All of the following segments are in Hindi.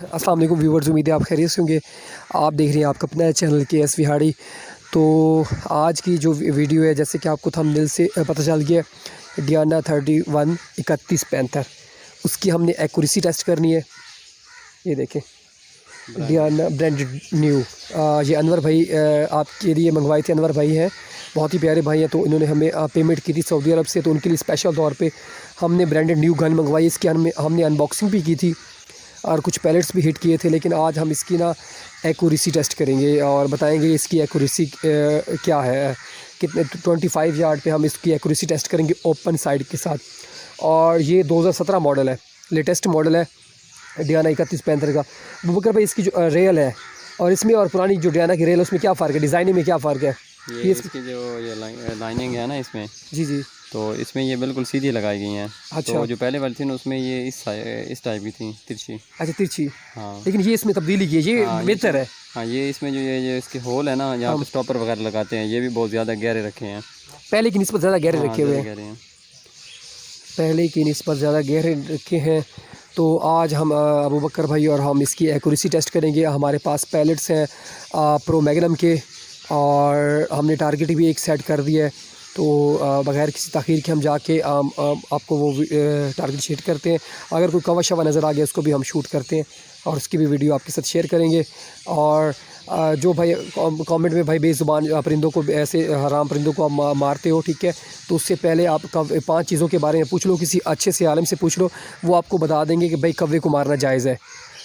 अस्सलाम वालेकुम व्यूवर्स, उम्मीद है आप खैरियत से होंगे। आप देख रहे हैं आपका अपना चैनल KS विहाड़ी। तो आज की जो वीडियो है, जैसे कि आपको थंबनेल से पता चल गया, डियाना 31 3175 उसकी हमने एक्यूरेसी टेस्ट करनी है। ये देखें डियाना ब्रांडेड न्यू, ये अनवर भाई आपके लिए मंगवाए थे। अनवर भाई हैं, बहुत ही प्यारे भाई हैं। तो इन्होंने हमें पेमेंट की थी सऊदी अरब से, तो उनके लिए स्पेशल तौर पे हमने ब्रांडेड न्यू गन मंगवाई। इसकी हमने अनबॉक्सिंग भी की थी और कुछ पैलेट्स भी हिट किए थे। लेकिन आज हम इसकी ना एक्यूरेसी टेस्ट करेंगे और बताएंगे इसकी एक्यूरेसी क्या है, कितने 25 यार्ड पे हम इसकी एक्यूरेसी टेस्ट करेंगे ओपन साइड के साथ। और ये 2017 मॉडल है, लेटेस्ट मॉडल है डियाना 3175 का। अबूबकर भाई, इसकी जो रेल है और इसमें और पुरानी जो डियाना की रेल है उसमें क्या फ़र्क है, डिज़ाइनिंग में क्या फ़र्क है? ये इसकी जो ये लाइनिंग है ना इसमें, जी तो इसमें ये बिल्कुल सीधी लगाई गई हैं। अच्छा। तो जो पहले वाली थी ना उसमें ये इस टाइप की थी, तिरछी। अच्छा, तिरछी। हाँ, लेकिन ये इसमें तब्दीली की है, ये बेहतर है। हाँ, ये इसमें जो ये इसके होल है ना, यहाँ पे स्टॉपर वगैरह लगाते हैं, ये भी बहुत ज़्यादा गहरे रखे हैं, पहले की निस्बत ज़्यादा गहरे रखे हुए हैं। गहरे हैं, पहले की निस्बत ज़्यादा गहरे रखे हैं। तो आज हम अबूबकर भाई और हम इसकी एक्यूरेसी टेस्ट करेंगे। हमारे पास पैलेट्स हैं प्रो मैग्नम के और हमने टारगेट भी एक सेट कर दिया है। तो बग़ैर किसी ताख़ीर के हम जाके आपको वो टारगेट शेयर करते हैं। अगर कोई कवर शवा नज़र आ गया उसको भी हम शूट करते हैं और उसकी भी वीडियो आपके साथ शेयर करेंगे। और जो भाई कमेंट में भाई बेज़ुबान परिंदों को, ऐसे हराम परिंदों को आप मारते हो, ठीक है, तो उससे पहले आप 5 चीज़ों के बारे में पूछ लो, किसी अच्छे से आलिम से पूछ लो, वो आपको बता देंगे कि भाई कौवे को मारना जायज़ है।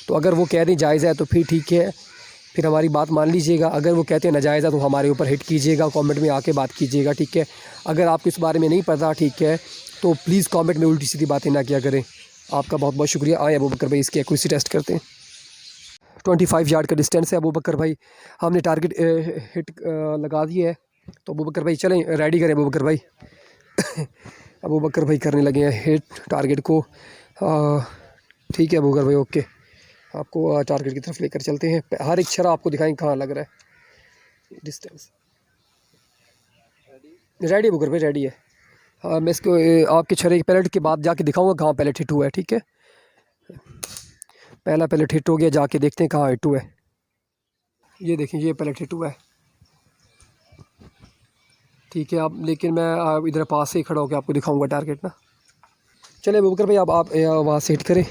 तो अगर वो कह दें जायज़ है तो फिर ठीक है, फिर हमारी बात मान लीजिएगा। अगर वो कहते हैं नाजायज़ है तो हमारे ऊपर हिट कीजिएगा, कमेंट में आके बात कीजिएगा, ठीक है। अगर आपको इस बारे में नहीं पता, ठीक है, तो प्लीज़ कमेंट में उल्टी सीधी बातें ना किया करें। आपका बहुत बहुत शुक्रिया। आए अबूबकर भाई इसकी एक्यूरेसी टेस्ट करते हैं। 25 यार्ड का डिस्टेंस है अबूबकर भाई, हमने टारगेट हिट लगा दिया है। तो अबूबकर भाई चलें, रेडी करें अबूबकर भाई। अबूबकर भाई करने लगे हैं हिट टारगेट को। ठीक है अबूबकर भाई, ओके, आपको टारगेट की तरफ लेकर चलते हैं। हर एक छरा आपको दिखाएं कहाँ लग रहा है, डिस्टेंस रेडी अबूबकर भाई, रेडी है। हाँ, मैं इसको आपके छरे के पैलेट के बाद जाके दिखाऊंगा कहाँ पैलेट हिट हुआ है, ठीक है। पहला पैलेट हिट हो गया, जाके देखते हैं कहाँ हिट हुआ है। ये देखें, ये पैलेट हिट हुआ है, ठीक है। आप लेकिन मैं इधर पास से ही खड़ा होकर आपको दिखाऊंगा टारगेट ना। चले अबूबकर भाई, आप वहाँ से हिट करें।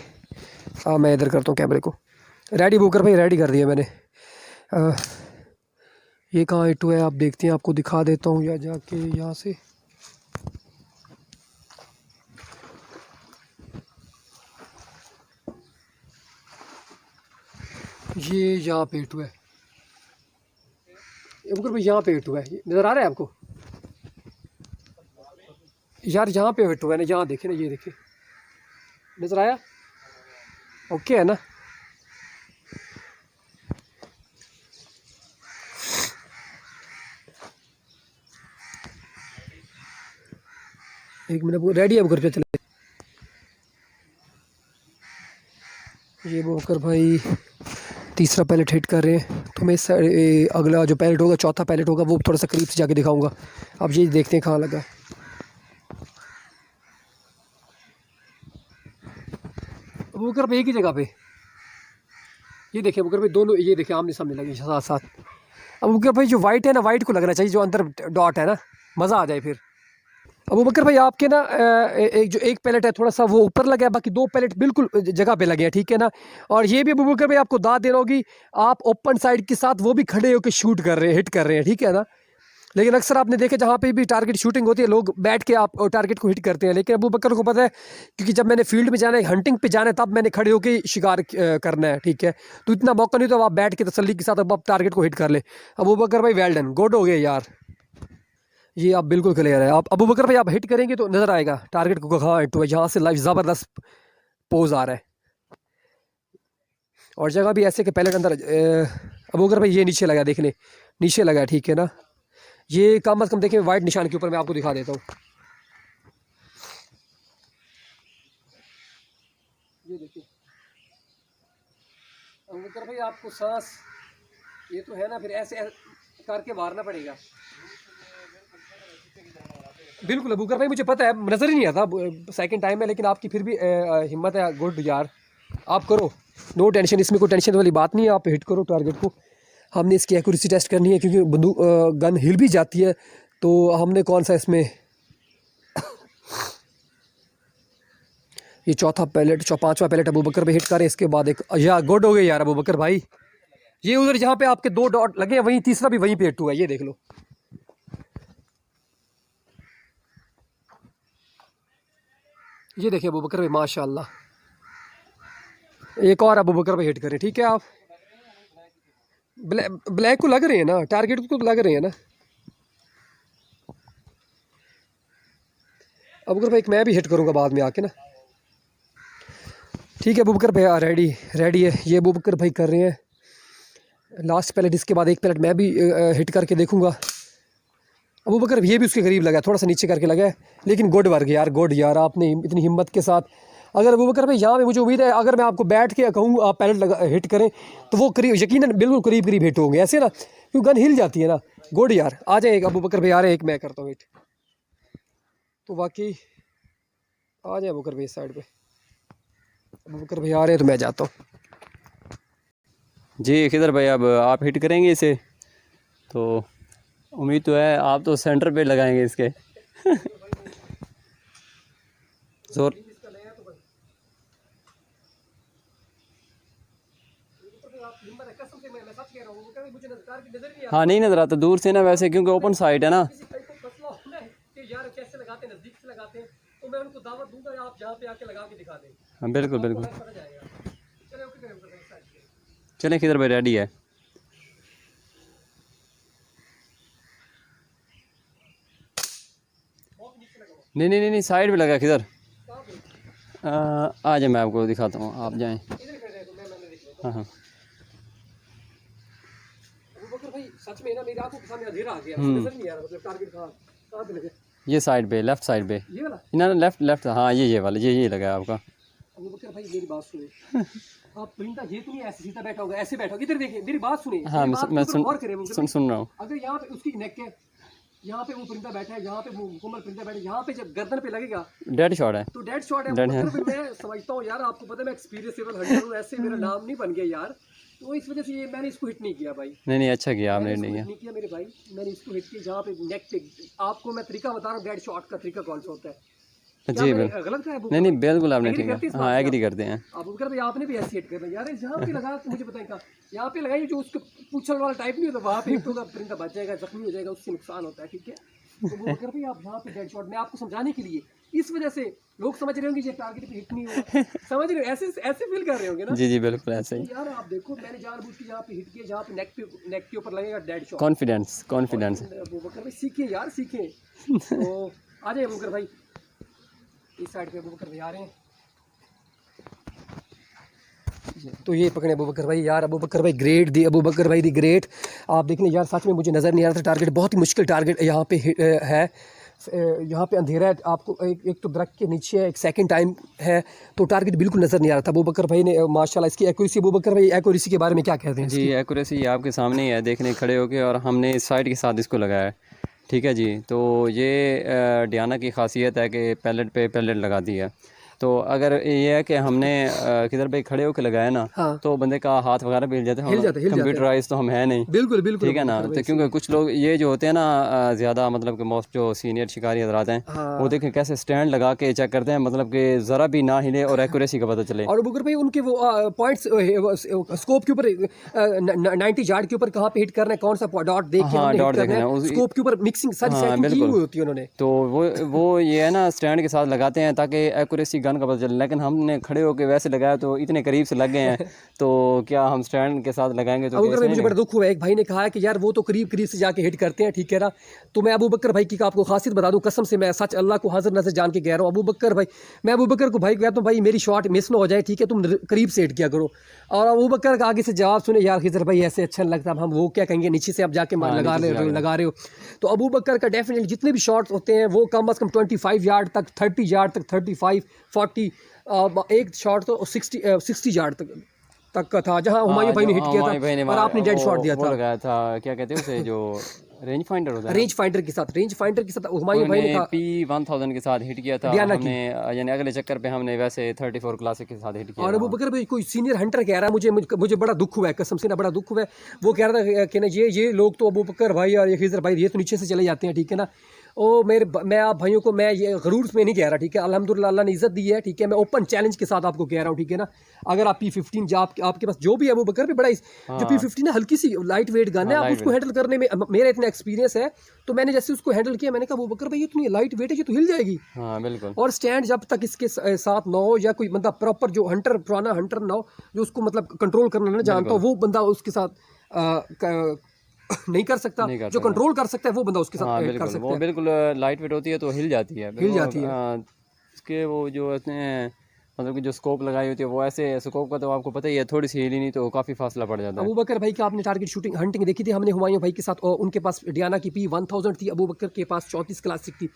मैं इधर करता हूँ कैमरे को रेडी। अबूबकर भाई रेडी कर दिया मैंने। ये कहाँ हिट हुआ है आप देखते हैं, आपको दिखा देता हूँ, या जाके यहाँ से ये यहाँ पे हिट हुआ है। अबूबकर भाई यहाँ पे हिट हुआ है, नज़र आ रहा है आपको यार, यहाँ पे हिट हुआ है ना, यहाँ देखे ना, ये देखे, नज़र आया, ओके है ना। एक मिनट, रेडी है अबूबकर, चले। ये अबूबकर भाई तीसरा पैलेट हिट कर रहे हैं। तो मैं अगला जो पैलेट होगा, चौथा पैलेट होगा, वो थोड़ा सा करीब से जाके दिखाऊंगा। अब ये देखते हैं कहाँ लगा। अबूबकर भाई एक ही जगह पे, ये देखिए अबूबकर भाई, दोनों ये देखिए आमने सामने लगे साथ साथ। अबूबकर भाई जो वाइट है ना, वाइट को लगना चाहिए, जो अंदर डॉट है ना, मज़ा आ जाए फिर। अबूबकर भाई आपके ना एक पैलेट है थोड़ा सा वो ऊपर लगा है, बाकी 2 पैलेट बिल्कुल जगह पे लगे हैं, ठीक है ना। और ये भी अबूबकर भाई आपको दाद देना होगी, आप ओपन साइड के साथ वो भी खड़े होकर शूट कर रहे हैं, हिट कर रहे हैं, ठीक है ना। लेकिन अक्सर आपने देखे जहाँ पे भी टारगेट शूटिंग होती है, लोग बैठ के आप टारगेट को हिट करते हैं। लेकिन अबूबकर को पता है, क्योंकि जब मैंने फील्ड में जाना है, हंटिंग पे जाना है, तब मैंने खड़े होकर शिकार करना है, ठीक है। तो इतना मौका नहीं, तो आप बैठ के तसल्ली के साथ अब आप टारगेट को हिट कर ले। अबूबकर भाई वेल डन, गुड हो गया यार, ये आप बिल्कुल क्लियर है। आप अबूबकर भाई आप हिट करेंगे तो नज़र आएगा टारगेट को कहाँ हिट हुआ। यहाँ से लाइव ज़बरदस्त पोज आ रहा है और जगह भी ऐसे कि पहले अंदर। अबूबकर भाई ये नीचे लगा, देखने नीचे लगा, ठीक है ना। ये कम अज़ कम देखें वाइट निशान के ऊपर, मैं आपको दिखा देता हूँ। ये देखिए अबूबकर भाई, आपको सांस ये तो है ना, फिर ऐसे करके मारना पड़ेगा। बिल्कुल अबूबकर भाई, मुझे पता है, नज़र ही नहीं आता, सेकंड टाइम है, लेकिन आपकी फिर भी हिम्मत है, गुड यार, आप करो। नो टेंशन, इसमें कोई टेंशन वाली बात नहीं है, आप हिट करो टारगेट को। हमने इसकी एक्यूरेसी टेस्ट करनी है क्योंकि बंदूक गन हिल भी जाती है, तो हमने कौन सा इसमें ये चौथा पैलेट, पांचवा पैलेट अबू बकर पे हिट करें। इसके बाद एक यार गुड हो गए यार अबू बकर भाई, ये उधर जहाँ पे आपके 2 डॉट लगे हैं वहीं तीसरा भी वहीं पे हिट हुआ है, ये देख लो। ये देखिए अबू बकर भाई माशाल्लाह, एक और अबू बकर पे हिट करें, ठीक है। आप ब्लैक को लग रहे हैं ना, टारगेट को लग रहे हैं ना। अबू बकर भाई एक मैं भी हिट करूँगा बाद में आके ना, ठीक है। अबू बकर भाई रेडी है, ये अबू बकर भाई कर रहे हैं लास्ट पैलेट। इसके बाद एक पैलेट मैं भी हिट करके देखूंगा। अबू बकर ये भी उसके करीब लगा, थोड़ा सा नीचे करके लगा है, लेकिन गुड वर्क यार, गुड यार, आपने इतनी हिम्मत के साथ। अगर अबू बकर भाई यहाँ पे मुझे उम्मीद है अगर मैं आपको बैठ के कहूँ आप पैलेट हिट करें तो वो करीब यकीनन बिल्कुल करीब हिट होंगे ऐसे ना, क्योंकि गन हिल जाती है ना। गुड यार, आ जाए एक अबू बकर भाई आ रहे हैं, एक मैं करता हूँ हिट। तो वाकई आ जाए अबू बकर भाई इस साइड पे, अबू बकर भाई आ रहे हैं तो मैं जाता हूँ। जी खिदर भाई, अब आप हिट करेंगे इसे, तो उम्मीद तो है आप तो सेंटर पे लगाएंगे इसके जोर। हाँ नहीं नजर आता दूर से ना, वैसे क्योंकि ओपन साइड है ना। हाँ बिल्कुल बिल्कुल, चलें खिदर भाई रेडी है। नहीं साइड पे लगा किधर, आ जाए मैं आपको दिखाता हूँ, आप जाएं। हाँ हाँ सच में ना मेरी आंखों के सामने अंधेरा आ गया, नजर नहीं आ रहा, मतलब टारगेट कहाँ पे लगे। ये साइड पे, लेफ्ट साइड पे, ये वाला ना लेफ्ट, हाँ ये वाला, ये लगा है आपका। अबू बकर भाई मेरी बात सुने, आप परिंदा ये तो नहीं ऐसे सीधा बैठा होगा, ऐसे बैठा होगा, इधर देखिए मेरी बात सुनिए। हाँ मैं सुन रहा हूँ। अगर यहाँ पे उसकी नेक है, यहाँ पे वो परिंदा बैठा है, यहाँ पे वो मुकम्मल परिंदा बैठा है, यहाँ पे जब गर्दन पे लगेगा डेड शॉट है, तो डेड शॉट है। मैं समझता हूँ यार, आपको पता है मैं एक्सपीरियंसेबल हंटर हूँ, ऐसे मेरा नाम नहीं बन गया यार, तो इस वजह से ये मैंने इसको हिट नहीं किया भाई। नहीं अच्छा किया आपने, नहीं किया मेरे भाई, मैंने इसको हिट किया जहाँ पे नेक पे। आपको मैं तरीका बता रहा हूँ डेड शॉट का तरीका कौन सा होता है। जी गलत है? नहीं बिल्कुल आपने ठीक है, हाँ एग्री करते हैं। अबू बकर भाई आपने भी ऐसे हिट करना यार, जहाँ पे लगा तो मुझे बताएगा, यहाँ पे लगाइए जो उसके पूछल वाला टाइप नहीं होता, वहाँ पे एक तो परिंदा बच जाएगा, जख्मी हो जाएगा, उससे नुकसान होता है, ठीक है। तो अबू बकर भाई आप यहाँ पे डेड शॉट, मैं आपको समझाने के लिए, इस वजह से लोग समझ रहे होंगे ये टारगेट पे हिट नहीं हुआ, समझ रहे हो, ऐसे फील कर रहे होंगे ना। जी बिल्कुल ऐसे ही यार। आप देखो मैंने जानबूझ के यहाँ पे हिट किया, जहाँ पे नेक के ऊपर लगेगा डेड शॉट। कॉन्फिडेंस अबू बकर भाई सीखें यार, सीखें। तो आ जाए अबू बकर भाई इस साइड पे, अबू बकर भाई आ रहे हैं, तो ये पकड़े अबू बकर भाई। यार अबू बकर भाई ग्रेट दी, अबू बकर भाई दी ग्रेट। आप देख लें यार, सच में मुझे नज़र नहीं आ रहा था टारगेट, बहुत ही मुश्किल टारगेट यहाँ पे है, यहाँ पे अंधेरा है, आपको एक तो दरख्त के नीचे है, एक सेकंड टाइम है, तो टारगेट बिल्कुल नज़र नहीं आ रहा था। अबू बकर भाई ने माशाल्लाह इसकी एक्यूरेसी, अबू बकर भाई एक्यूरेसी के बारे में क्या कहते हैं? जी एक्यूरेसी आपके सामने ही है, देखने खड़े होके, और हमने इस साइड के साथ इसको लगाया है, ठीक है जी। तो ये डियाना की खासियत है कि पैलेट पे पैलेट लगा दी है। तो अगर ये है कि हमने किधर भाई खड़े होकर लगाया ना, हाँ। तो बंदे का हाथ वगैरह भी हिल जाते हैं, कंप्यूटराइज तो हम है नहीं, बिल्कुल ठीक है ना। तो क्योंकि कुछ लोग ये जो होते हैं ना ज़्यादा, मतलब कि मोस्ट जो सीनियर शिकारी हजरात हैं, हाँ। वो देखें कैसे स्टैंड लगा के चेक करते हैं, मतलब कि ज़रा भी ना हिले और एक्यूरेसी का पता चले। और अबू बकर भाई उनके वो पॉइंट्स स्कोप के ऊपर 90 यार्ड के ऊपर कहाँ पे हिट करना है, कौन सा डॉट देख के हाँ डॉट देखना है, स्कोप के ऊपर मिक्सिंग सारी सेटिंग की हुई होती है उन्होंने। तो वो ये है ना स्टैंड के साथ लगाते हैं ताकि एक्यूरेसी गन का पता चले, लेकिन हमने खड़े होकर वैसे लगाया तो इतने करीब से लग गए हैं, तो क्या हम स्टैंड के साथ लगाएंगे तो अबू बकर भाई मुझे बड़ा दुख हुआ, एक भाई ने कहा है कि यार वो तो करीब से जाके हिट करते हैं, ठीक है ना। तो मैं अबू बकर भाई की आपको खासियत बता दूं, कसम से मैं सच अल्लाह को हाजिर नजर जान के कह रहा हूँ, अबू बकर भाई, मैं अबू बकर को भाई कहता हूँ भाई मेरी शॉट मिस ना हो जाए, ठीक है, तुम करीब से हिट किया करो। और अबू बकर का आगे से जवाब सुने, यार खिजर भाई ऐसे अच्छा नहीं लगता, हम वो क्या कहेंगे, नीचे से आप जाके लगा रहे हो। तो अबू बकर का डेफिनेटली जितने भी शॉट्स होते हैं वो कम अज़ कम 25 यार्ड तक, 30 यार्ड तक, 35, 40, एक शॉट तो 60 यार्ड तक तक का था, जहाँ हुमायूं भाई ने हिट किया था और आपने डेड शॉट दिया वो था। लगाया था, क्या कहते हैं उसे, जो रेंज फाइंडर होता है, रेंज फाइंडर के साथ हुमायूं भाई ने था, P1000 के साथ हिट किया था डियाना की। हमने, यानी अगले चक्कर पे हमने वैसे 34 क्लासिक के साथ हिट किया और था। अबू बकर भाई कोई सीनियर हंटर कह रहा है, मुझे बड़ा दुख हुआ है, कसम से ना बड़ा दुख हुआ है। वो कह रहा था कि ना ये लोग तो अबू बकर भाई और ये खिजर भाई ये तो नीचे से चले जाते हैं, ठीक है ना। मैं आप भाइयों को मैं ये गरूर में नहीं कह रहा, ठीक है, अल्हम्दुलिल्लाह अल्लाह ने इज़्ज़त दी है, ठीक है। मैं ओपन चैलेंज के साथ आपको कह रहा हूँ, ठीक है ना। अगर आप P15 जो आपके पास जो भी है, अबू बकर भी बड़ा जो P15 है हल्की सी लाइट वेट गन है, आप उसको हैंडल करने में मेरा इतना एक्सपीरियंस है, तो मैंने जैसे उसको हैंडल किया, मैंने कहा अबू बकर भाई ये तो लाइट वेट है, ये तो हिल जाएगी। हाँ बिल्कुल। और स्टैंड जब तक इसके साथ ना हो, या कोई बंदा प्रॉपर जो पुराना हंटर ना हो, जो उसको मतलब कंट्रोल करना ना जानता हो, वो बंदा उसके साथ नहीं कर सकता। जो कंट्रोल कर सकता है वो बंदा उसके साथ कर सकता है। वो बिल्कुल लाइट वेट होती है तो हिल जाती है, इसके वो जो इतने मतलब कि जो स्कोप लगाई होती है वो ऐसे स्कोप का तो आपको पता ही है, थोड़ी सी हिली नहीं तो काफ़ी फासला पड़ जाता है। अबू बकर भाई का आपने टारगेट शूटिंग हंटिंग देखी थी हमने हुमायूं भाई के साथ, और उनके पास डियाना की P1000 थी, अबू बकर के पास 34 क्लासिक थी।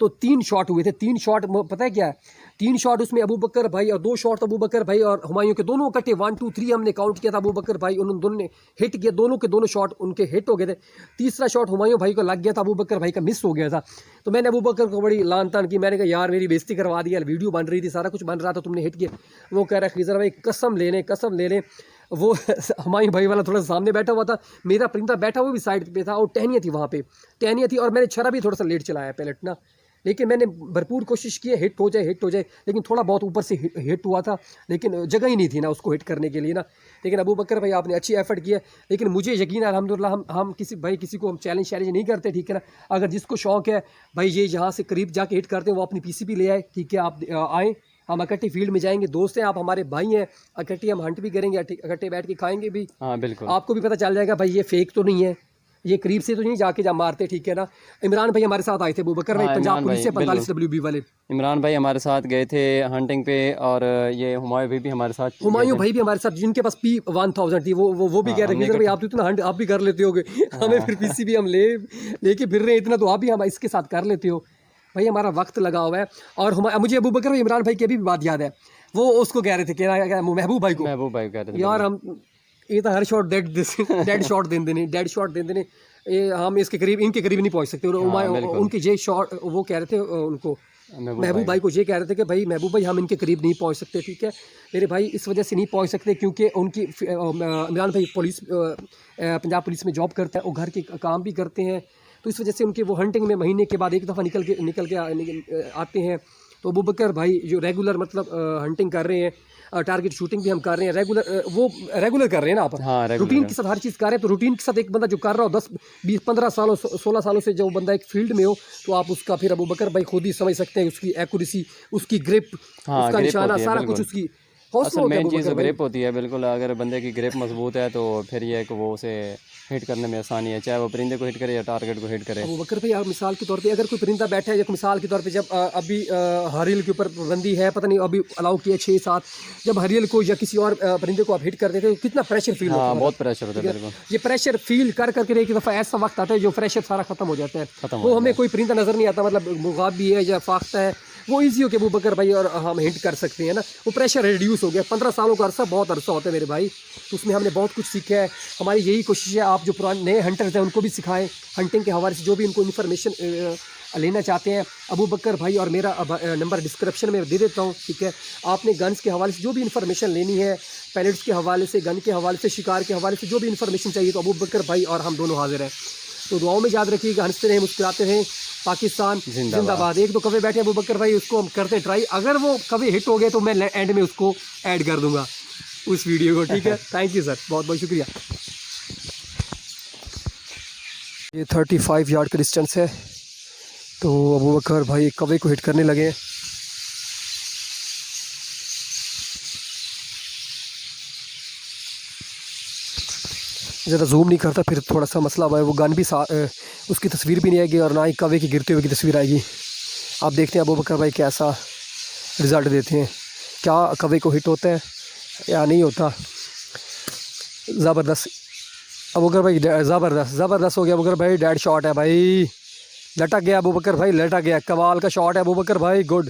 तो 3 शॉट हुए थे, 3 शॉट पता है क्या है, 3 शॉट उसमें अबू बकर भाई और 2 शॉट अबू बकर भाई और हुमायूं के दोनों इकट्ठे 1 2 3 हमने काउंट किया था। अबू बकर भाई उन दोनों ने हिट किया, दोनों के दोनों शॉट उनके हिट हो गए थे। तीसरा शॉट हुमायूं भाई को लग गया था, अबू बकर भाई का मिस हो गया था। तो मैंने अबू बकर को बड़ी लान तान की, मैंने कहा यार मेरी बेइज्जती करवा दी, वीडियो बन रही थी, सारा कुछ बन रहा था, तुमने हिट किया। वो कह रहा है खिजर भाई कसम ले लें। वो हुमायूं भाई वाला थोड़ा सामने बैठा हुआ था, मेरा परिंदा बैठा हुआ भी साइड पे था, और टहनियाँ थी वहाँ पे, टहनियाँ थी, और मैंने छरा भी थोड़ा सा लेट चलाया पैलेट ना, लेकिन मैंने भरपूर कोशिश की है हिट हो जाए, लेकिन थोड़ा बहुत ऊपर से हिट हुआ था, लेकिन जगह ही नहीं थी ना उसको हिट करने के लिए ना। लेकिन अबू बकर भाई आपने अच्छी एफर्ट किया, लेकिन मुझे यकीन है अल्हम्दुलिल्लाह हम किसी को हम चैलेंज नहीं करते, ठीक है ना। अगर जिसको शौक है भाई ये यहाँ से करीब जाके हिट करते हैं, वो अपनी PCP ले आए, ठीक है, आप आएँ, हम इकट्ठे फील्ड में जाएंगे, दोस्त हैं आप, हमारे भाई हैं, इकट्ठे हम हंट भी करेंगे, इकट्ठे बैठ के खाएंगे भी। हाँ बिल्कुल, आपको भी पता चल जाएगा भाई ये फेक तो नहीं है, ये करीब से तो नहीं जाके जा मारते, ठीक है ना। इमरान भाई हमारे साथ आए थे, अबू बकर भाई पंजाब पुलिस से 45 WB वाले, इमरान भाई हमारे साथ गए थे हंटिंग पे, और ये हुमायूं भाई भी हमारे साथ, हुमायूं भाई भी हमारे साथ, जिनके पास P1000 थी, वो भी कह रहे थे भाई आप तो इतना हंट आप भी कर लेते होगे, हमें फिर PCP हम लेके फिर रहे हैं इतना, तो आप भी हम इसके साथ कर लेते हो भाई, हमारा वक्त लगा हुआ है। और मुझे अबू बकर भाई इमरान भाई की अभी भी बात याद है, वो उसको कह रहे थे कि महबूब भाई कह रहे थे यार हम ये तो हर शॉट डेड शॉट दें देने ये हम इनके करीब नहीं पहुंच सकते। उनके ये शॉट वो कह रहे थे उनको महबूब भाई को, ये कह रहे थे कि भाई महबूब भाई हम इनके करीब नहीं पहुंच सकते, ठीक है मेरे भाई, इस वजह से नहीं पहुंच सकते क्योंकि उनकी इमरान भाई पंजाब पुलिस में जॉब करते हैं और घर के काम भी करते हैं, तो इस वजह से उनके वो हंटिंग में महीने के बाद एक दफ़ा निकल के आते हैं। तो अबू बकर भाई जो रेगुलर मतलब हंटिंग कर रहे हैं, टारगेट शूटिंग भी हम कर रहे हैं, रेगुलर कर रहे हैं ना आप, हाँ, रूटीन के साथ हर चीज़ कर रहे हैं। तो रूटीन के साथ एक बंदा जो कर रहा हो 10 20 15 सालों 16 सालों से जो बंदा एक फील्ड में हो, तो आप उसका फिर अबू बकर भाई खुद ही समझ सकते हैं, उसकी एक्यूरेसी, उसकी ग्रिप, उसका निशाना, सारा कुछ उसकी मेन चीज़ ग्रिप होती है। बिल्कुल, अगर बंदे की ग्रिप मजबूत है तो फिर ये है कि वो उसे हिट करने में आसानी है, चाहे वो परिंदे को हिट करे या टारगेट को हिट करे। अबू बकर भाई आप मिसाल के तौर पे अगर कोई परिंदा बैठा है, मिसाल के तौर पे जब अभी हरियल के ऊपर पाबंदी है, पता नहीं अभी अलाउ किया 6-7, जब हरियल को या किसी और परिंदे को आप हिट कर देते हो कितना प्रेशर फील होता है, बहुत प्रेशर होता है। ये प्रेशर फील करके एक दफ़ा ऐसा वक्त आता है जो प्रेशर सारा खत्म हो जाता है, वो हमें कोई परिंदा नज़र नहीं आता, मतलब मुगाब भी है या फाख्ता है, वो ईजी हो के अबू बकर भाई और हम हिट कर सकते हैं ना, वो प्रेशर रिड्यूस हो गया। 15 सालों का अरसा बहुत अरसा होता है मेरे भाई, तो उसमें हमने बहुत कुछ सीखा है। हमारी यही कोशिश है आप जो पुराने नए हंटर्स हैं उनको भी सिखाएं, हंटिंग के हवाले से जो भी उनको इन्फॉर्मेशन लेना चाहते हैं। अबू बकर भाई और मेरा नंबर डिस्क्रिप्शन में दे देता हूँ, ठीक है। आपने गन्स के हवाले से जो भी इन्फॉर्मेशन लेनी है, पैलेट्स के हवाले से, गन के हवाले से, शिकार के हवाले से जो भी इन्फॉर्मेशन चाहिए, तो अबू बकर भाई और हम दोनों हाजिर हैं। तो दुआओं में याद रखिएगा, हंसते रहें, मुस्कुराते रहें, पाकिस्तान जिंदाबाद। एक दो कवे बैठे अबू बकर भाई, उसको हम करते ट्राई, अगर वो कवे हिट हो गए तो मैं एंड में उसको ऐड कर दूंगा उस वीडियो को, ठीक है। थैंक यू सर, बहुत बहुत शुक्रिया। ये 35 यार्ड का डिस्टेंस है, तो अबू बकर भाई कवे को हिट करने लगे हैं। ज़्यादा जूम नहीं करता, फिर थोड़ा सा मसला हुआ है, वो गन भी उसकी तस्वीर भी नहीं आएगी और ना ही कवे की गिरते हुए की तस्वीर आएगी। आप देखते हैं अबू बकर भाई कैसा रिज़ल्ट देते हैं, क्या कवे को हिट होता है या नहीं होता। ज़बरदस्त अबू बकर भाई, ज़बरदस्त हो गया अबू बकर भाई, डेड शॉट है भाई, लटक गया अबू बकर भाई, लटक गया, कमाल का शॉट है अबू बकर भाई, गुड।